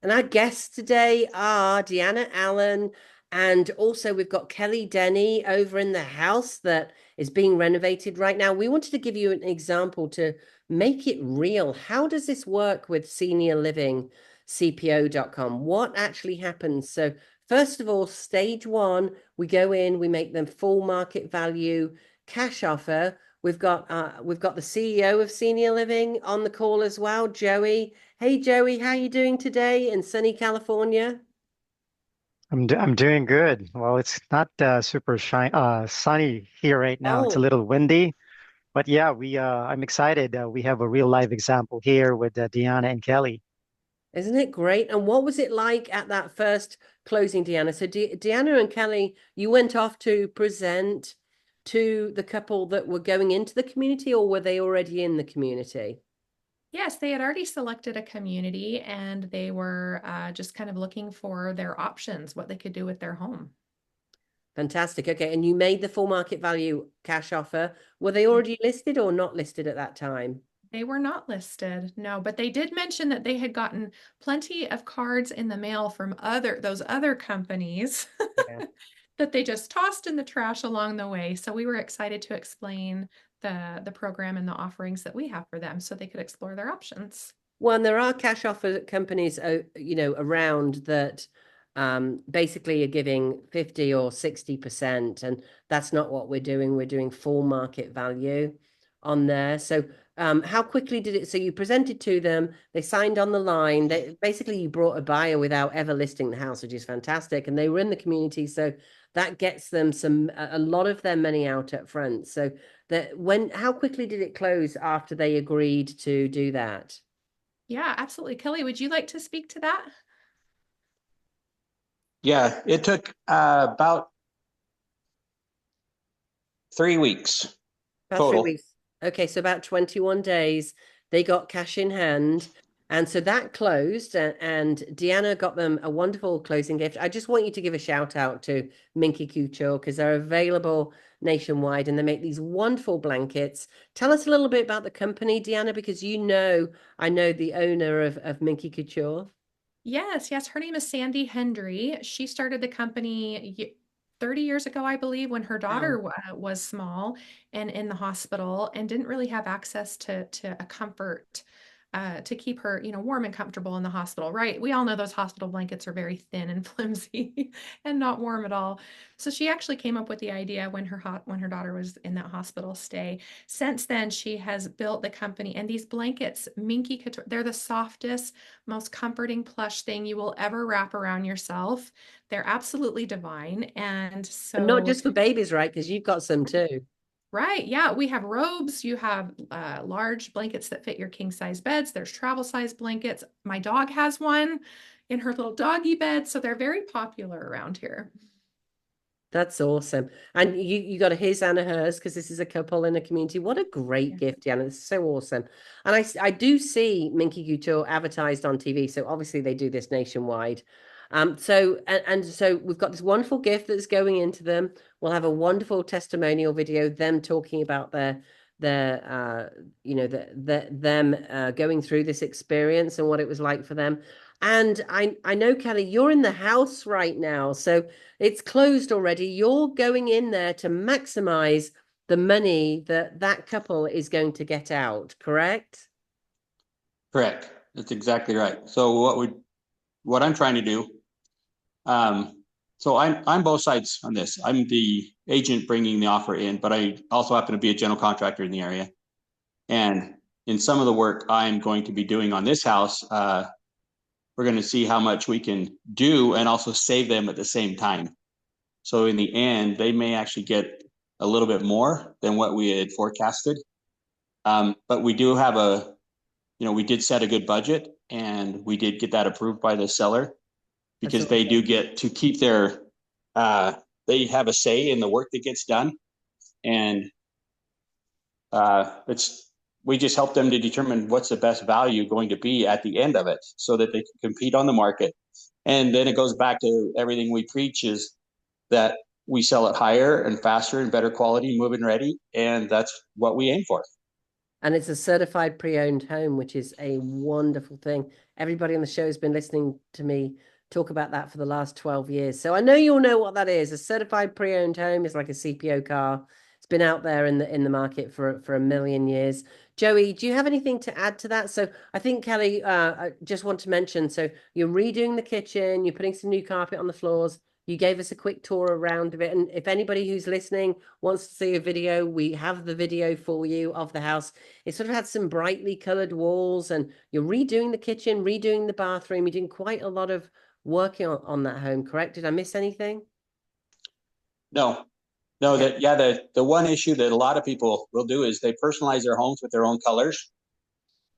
And our guests today are Deanna Allen, and also we've got Kelly Denny over in the house that is being renovated right now. We wanted to give you an example to make it real. How does this work with Senior Living CPO.com? What actually happens? So, first of all, stage one, we go in, we make them full market value cash offer. We've got the CEO of Senior Living on the call as well, Joey. Hey Joey, how you doing today in sunny California? I'm doing good. Well, it's not super sunny here right now. It's a Oh, little windy, but yeah, we I'm excited. We have a real live example here with Deanna and Kelly. isn't it great? And what was it like at that first closing, Deanna? So Deanna and Kelly, you went off to present to the couple that were going into the community, or were they already in the community? Yes, they had already selected a community and they were just kind of looking for their options, what they could do with their home. Fantastic. Okay, and you made the full market value cash offer. Were they already listed or not listed at that time? They were not listed, no, but they did mention that they had gotten plenty of cards in the mail from those other companies Yeah. that they just tossed in the trash along the way. So we were excited to explain the program and the offerings that we have for them so they could explore their options. Well, and there are cash offer companies, around that basically are giving 50 or 60%. And that's not what we're doing. We're doing full market value on there. So how quickly did it? So you presented to them, they signed on the line. Basically you brought a buyer without ever listing the house, which is fantastic. And they were in the community. So that gets them a lot of their money out up front. So how quickly did it close after they agreed to do that? Yeah, absolutely. Kelly, would you like to speak to that? Yeah, it took about 3 weeks About three total. weeks. Okay, so about 21 days, they got cash in hand. And so that closed, and Deanna got them a wonderful closing gift. I just want you to give a shout out to Minky Couture because they're available nationwide and they make these wonderful blankets. Tell us a little bit about the company, Deanna, because I know the owner of Minky Couture. Yes, yes. Her name is Sandy Hendry. She started the company 30 years ago, I believe, when her Wow. daughter was small and in the hospital and didn't really have access to a comfort to keep her, warm and comfortable in the hospital, right? We all know those hospital blankets are very thin and flimsy and not warm at all. So she actually came up with the idea when her daughter was in that hospital stay. Since then, she has built the company and these blankets, Minky Couture, they're the softest, most comforting plush thing you will ever wrap around yourself. They're absolutely divine. And And not so just for babies, right? Because you've got some too. right. Yeah. We have robes. You have large blankets that fit your king size beds. There's travel size blankets. My dog has one in her little doggy bed. So they're very popular around here. That's awesome. And you got a his and a hers because this is a couple in a community. What a great Yeah. gift, Diana. This is so awesome. And I do see Minky Couture advertised on TV. So obviously they do this nationwide. So we've got this wonderful gift that's going into them. We'll have a wonderful testimonial video, them talking about them going through this experience and what it was like for them. And I know, Kelly, you're in the house right now. So it's closed already. You're going in there to maximize the money that that couple is going to get out, correct? Correct. That's exactly right. So what I'm trying to do, so I'm both sides on this. I'm the agent bringing the offer in, but I also happen to be a general contractor in the area. And in some of the work I'm going to be doing on this house, we're going to see how much we can do and also save them at the same time. So in the end, they may actually get a little bit more than what we had forecasted. But we do have we did set a good budget and we did get that approved by the seller That's because they do awesome. get to keep they have a say in the work that gets done. And we just help them to determine what's the best value going to be at the end of it so that they can compete on the market. And then it goes back to everything we preach is that we sell it higher and faster and better quality, move-in ready, and that's what we aim for. And it's a certified pre-owned home, which is a wonderful thing. Everybody on the show has been listening to me talk about that for the last 12 years. So I know you'll know what that is. A certified pre-owned home is like a CPO car. It's been out there in the market for a million years. Joey, do you have anything to add to that? So I think Kelly, I just want to mention, so you're redoing the kitchen, you're putting some new carpet on the floors. You gave us a quick tour around of it. And if anybody who's listening wants to see a video, we have the video for you of the house. It sort of had some brightly colored walls, and you're redoing the kitchen, redoing the bathroom. You're doing quite a lot of working on that home, correct? Did I miss anything? No, Okay. the one issue that a lot of people will do is they personalize their homes with their own colors,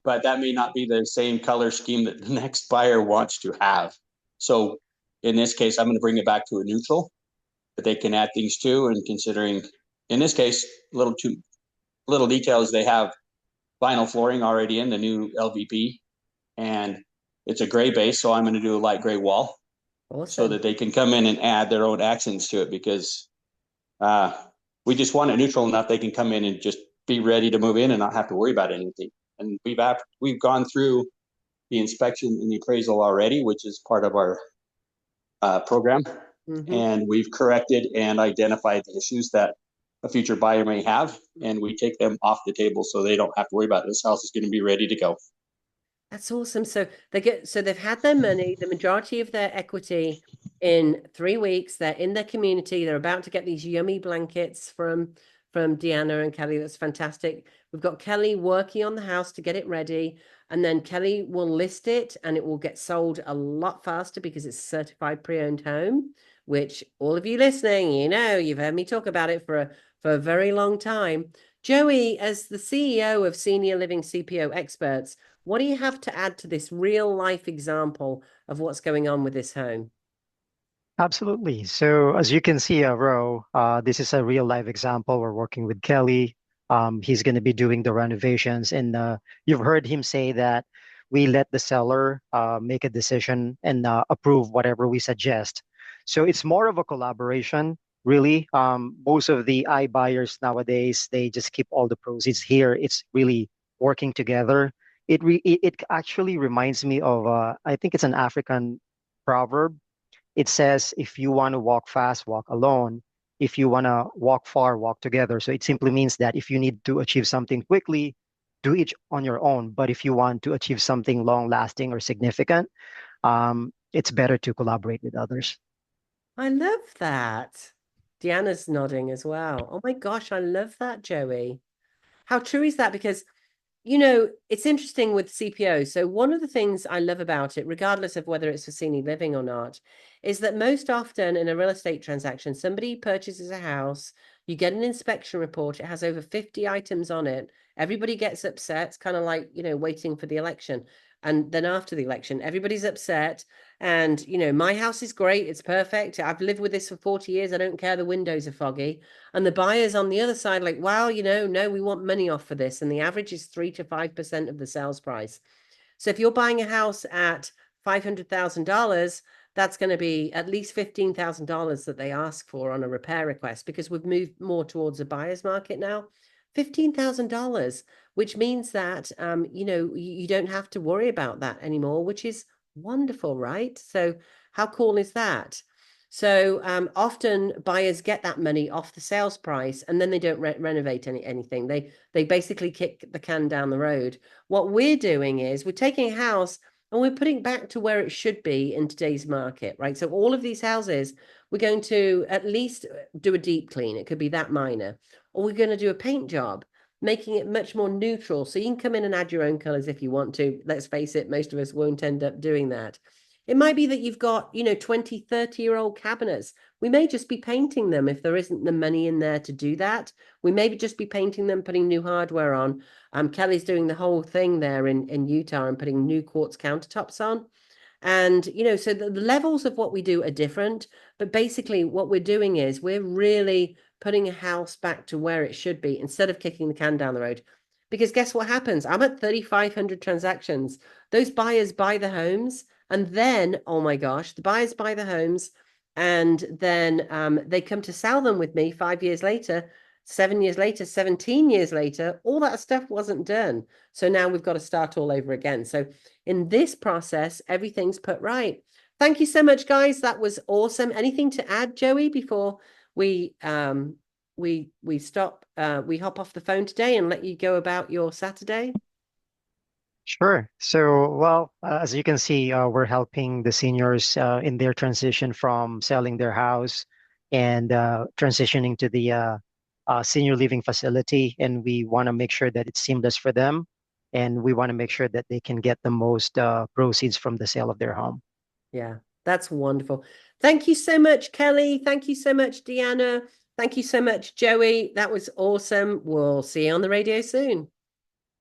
but that may not be the same color scheme that the next buyer wants to have. So in this case, I'm going to bring it back to a neutral that they can add things to, and considering in this case, little details, they have vinyl flooring already in the new LVP, and it's a gray base, so I'm going to do a light gray wall so Awesome. that they can come in and add their own accents to it, because we just want it neutral enough they can come in and just be ready to move in and not have to worry about anything. And we've gone through the inspection and the appraisal already, which is part of our program. And we've corrected and identified the issues that a future buyer may have, and we take them off the table so they don't have to worry about it. This house is going to be ready to go. That's awesome. So they've had their money, the majority of their equity in 3 weeks. They're in their community. They're about to get these yummy blankets from Deanna and Kelly. That's fantastic. We've got Kelly working on the house to get it ready. And then Kelly will list it, and it will get sold a lot faster because it's a certified pre-owned home, which all of you listening, you've heard me talk about it for a very long time. Joey, as the CEO of Senior Living CPO Experts, what do you have to add to this real life example of what's going on with this home? Absolutely. So as you can see, Ro, this is a real life example. We're working with Kelly. He's going to be doing the renovations, and you've heard him say that we let the seller make a decision and approve whatever we suggest. So it's more of a collaboration, really. Most of the iBuyers nowadays, they just keep all the proceeds here. It's really working together. It actually reminds me of I think it's an African proverb. It says, if you want to walk fast, walk alone. If you want to walk far, walk together. So it simply means that if you need to achieve something quickly, do it on your own. But if you want to achieve something long lasting or significant, it's better to collaborate with others. I love that. Deanna's nodding as well. Oh my gosh, I love that, Joey. How true is that? Because it's interesting with CPO. So one of the things I love about it, regardless of whether it's for senior living or not, is that most often in a real estate transaction, somebody purchases a house, you get an inspection report, it has over 50 items on it. Everybody gets upset. It's kind of like, waiting for the election. And then after the election, everybody's upset. And, my house is great. It's perfect. I've lived with this for 40 years. I don't care. The windows are foggy. And the buyers on the other side, like, wow, no, we want money off for this. And the average is 3 to 5% of the sales price. So if you're buying a house at $500,000, that's going to be at least $15,000 that they ask for on a repair request, because we've moved more towards a buyer's market now. $15,000, which means that, you don't have to worry about that anymore, which is wonderful, right? So how cool is that? So often buyers get that money off the sales price, and then they don't renovate anything. They basically kick the can down the road. What we're doing is we're taking a house and we're putting it back to where it should be in today's market, right? So all of these houses, we're going to at least do a deep clean. It could be that minor, or we're going to do a paint job, making it much more neutral. So you can come in and add your own colors if you want to. Let's face it, most of us won't end up doing that. It might be that you've got, 20, 30-year-old cabinets. We may just be painting them if there isn't the money in there to do that. We may just be painting them, putting new hardware on. Kelly's doing the whole thing there in Utah and putting new quartz countertops on. And, so the levels of what we do are different. But basically, what we're doing is we're really putting a house back to where it should be instead of kicking the can down the road. Because guess what happens? I'm at 3,500 transactions. Those buyers buy the homes. And then, oh my gosh, the buyers buy the homes, and then they come to sell them with me 5 years later. 7 years later, 17 years later, all that stuff wasn't done. So now we've got to start all over again. So in this process, everything's put right. Thank you so much, guys. That was awesome. Anything to add, Joey, before we stop, we hop off the phone today and let you go about your Saturday? Sure. So, well, as you can see, we're helping the seniors in their transition from selling their house and transitioning to the senior living facility. And we want to make sure that it's seamless for them. And we want to make sure that they can get the most proceeds from the sale of their home. Yeah, that's wonderful. Thank you so much, Kelly. Thank you so much, Deanna. Thank you so much, Joey. That was awesome. We'll see you on the radio soon.